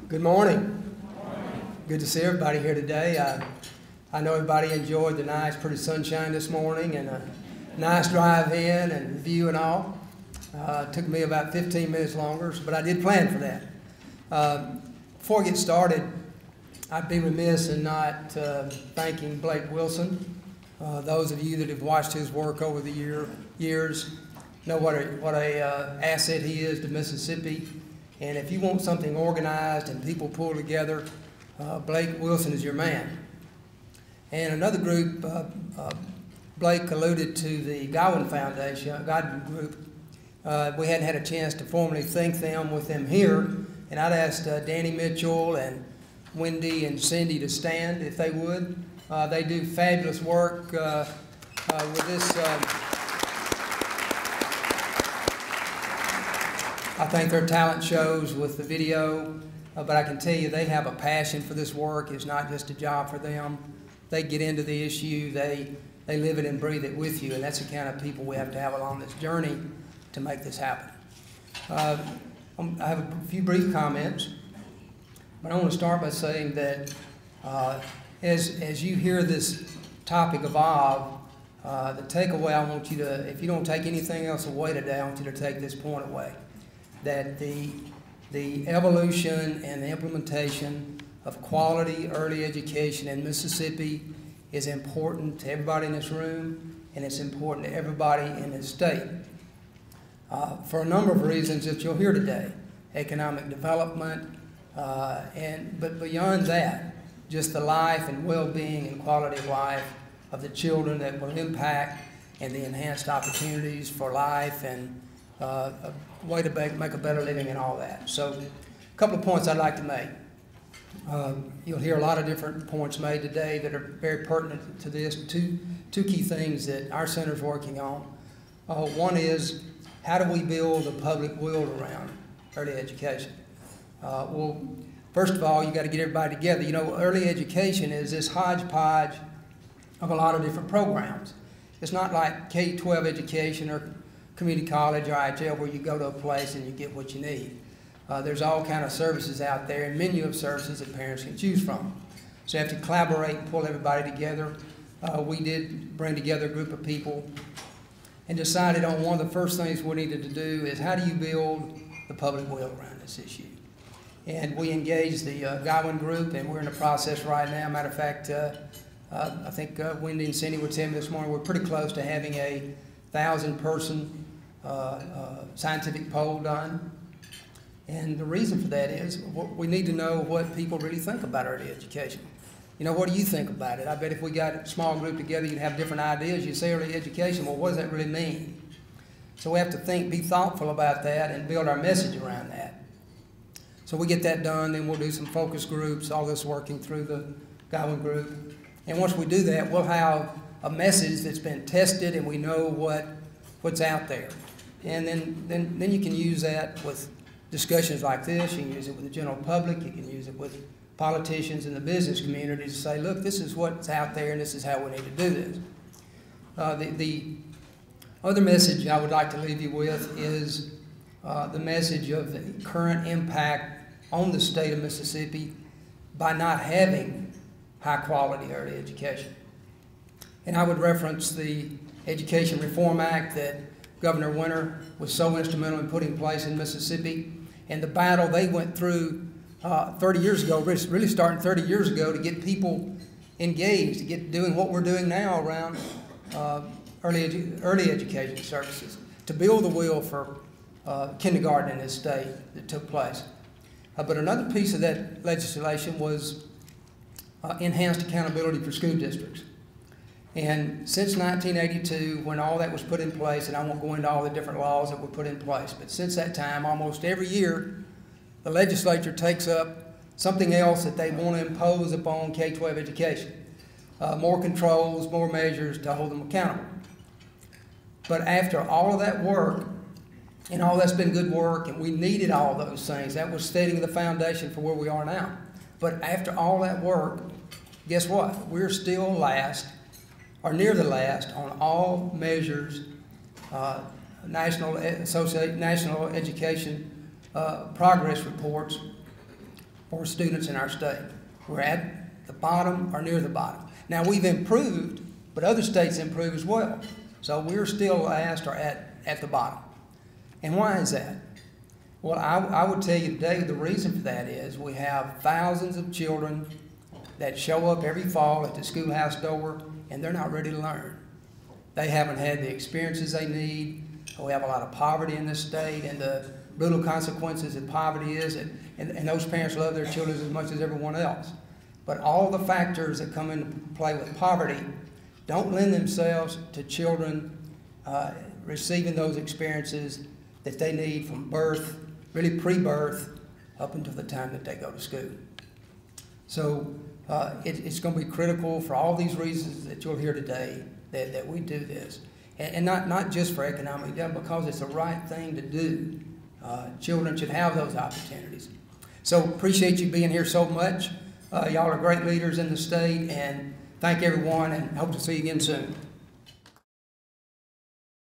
Good morning. Good to see everybody here today. I know everybody enjoyed the nice, pretty sunshine this morning and a nice drive in and view and all. It took me about 15 minutes longer, but I did plan for that. Before I get started, I'd be remiss in not thanking Blake Wilson. Those of you that have watched his work over the years know what a asset he is to Mississippi. And if you want something organized and people pull together, Blake Wilson is your man. And another group, Blake alluded to the Godwin Foundation, Godwin Group. We hadn't had a chance to formally thank them with them here. And I'd asked Danny Mitchell and Wendy and Cindy to stand if they would. They do fabulous work with this. I think their talent shows with the video, but I can tell you they have a passion for this work. It's not just a job for them. They get into the issue, they live it and breathe it with you, and that's the kind of people we have to have along this journey to make this happen. I have a few brief comments, but I want to start by saying that as you hear this topic evolve, the takeaway I want you to, if you don't take anything else away today, I want you to take this point away. That the evolution and the implementation of quality early education in Mississippi is important to everybody in this room, and it's important to everybody in this state. For a number of reasons that you'll hear today. Economic development, but beyond that, just the life and well-being and quality of life of the children that will impact, and the enhanced opportunities for life and a way to make a better living and all that. So a couple of points I'd like to make. You'll hear a lot of different points made today that are very pertinent to this. Two key things that our center is working on. One is, how do we build a public will around early education? Well, first of all, you got to get everybody together. You know, early education is this hodgepodge of a lot of different programs. It's not like K-12 education or community college or IHL where you go to a place and you get what you need. There's all kind of services out there and menu of services that parents can choose from. So you have to collaborate and pull everybody together. We did bring together a group of people and decided on one of the first things we needed to do is, how do you build the public will around this issue? And we engaged the Godwin Group, and we're in the process right now. Matter of fact, I think Wendy and Cindy were telling me this morning we're pretty close to having a 1,000-person scientific poll done. And the reason for that is we need to know what people really think about early education. You know, what do you think about it? I bet if we got a small group together, you'd have different ideas. You say early education, well, what does that really mean? So we have to be thoughtful about that and build our message around that. So we get that done, then we'll do some focus groups, all this working through the Godwin Group. And once we do that, we'll have a message that's been tested and we know what's out there. And then you can use that with discussions like this. You can use it with the general public. You can use it with politicians in the business community to say, look, this is what's out there and this is how we need to do this. The other message I would like to leave you with is the message of the current impact on the state of Mississippi by not having high quality early education. And I would reference the Education Reform Act that Governor Winter was so instrumental in putting in place in Mississippi, and the battle they went through 30 years ago, really starting 30 years ago, to get people engaged, to get doing what we're doing now around early education services, to build the will for kindergarten in this state that took place. But another piece of that legislation was enhanced accountability for school districts. And since 1982, when all that was put in place, and I won't go into all the different laws that were put in place, but since that time, almost every year, the legislature takes up something else that they want to impose upon K-12 education. More controls, more measures to hold them accountable. But after all of that work, and all that's been good work, and we needed all those things, that was setting the foundation for where we are now. But after all that work, guess what? We're still last, or near the last, on all measures, national education progress reports for students in our state. We're at the bottom or near the bottom. Now, we've improved, but other states improve as well. So we're still last or at the bottom. And why is that? Well, I would tell you today the reason for that is we have thousands of children that show up every fall at the schoolhouse door, and they're not ready to learn. They haven't had the experiences they need. We have a lot of poverty in this state, and the brutal consequences that poverty is, and those parents love their children as much as everyone else. But all the factors that come into play with poverty don't lend themselves to children receiving those experiences that they need from birth, really pre-birth, up until the time that they go to school. So it's going to be critical for all these reasons that you'll hear today that we do this. And not just for economic development, because it's the right thing to do. Children should have those opportunities. So appreciate you being here so much. Y'all are great leaders in the state, and thank everyone, and hope to see you again soon.